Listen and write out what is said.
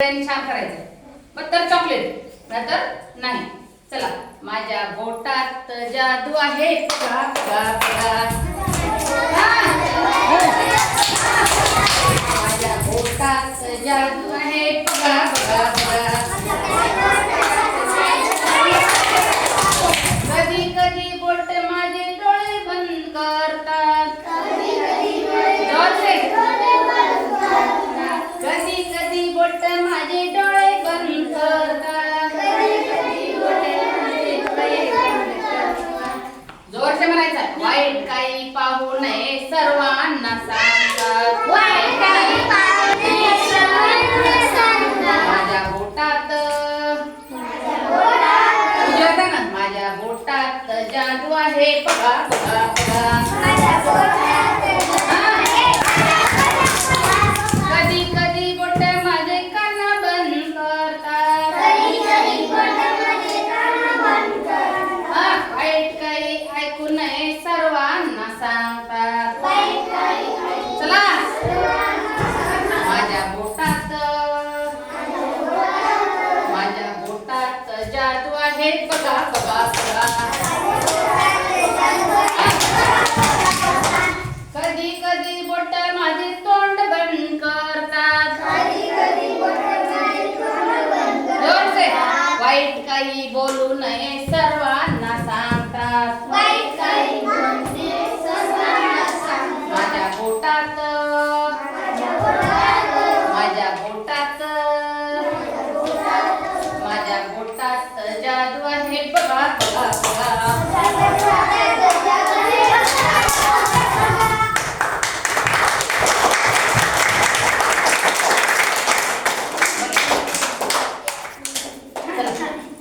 छान करायचं मग तर चॉकलेट नाहीतर नाही. चला, माझ्या बोटात जादू आहे बघा बघा बघा. माझ्या बोटात जादू आहे बघा बघा बघा. कधी कधी बोट माझे डोळे बंद करतात. कधी कधी बोट माझे डोळे बंद करतात. जोरसे म्हणायचं. वाईट काही पाहू नये सर्वांना सांगतात. वाईट काही पाहू नये सर्वांना सांगतात. माझ्या बोटात माझ्या बोटात जादू आहे बघा बघा बघा. कधी कधी बोट माझे कान बंद करतात. वाईट काही ऐकू नये सर्वांना सांगतात. चला, माझ्या बोटात जादू आहे बघा बघा बघा. कधी कधी बोट माझे तोंड बंद करतात. जोरसे. वाईट काही बोलू नये सर्वांना सांगतात. माझ्या बोटात जादू आहे बघा बघा बघा. चला.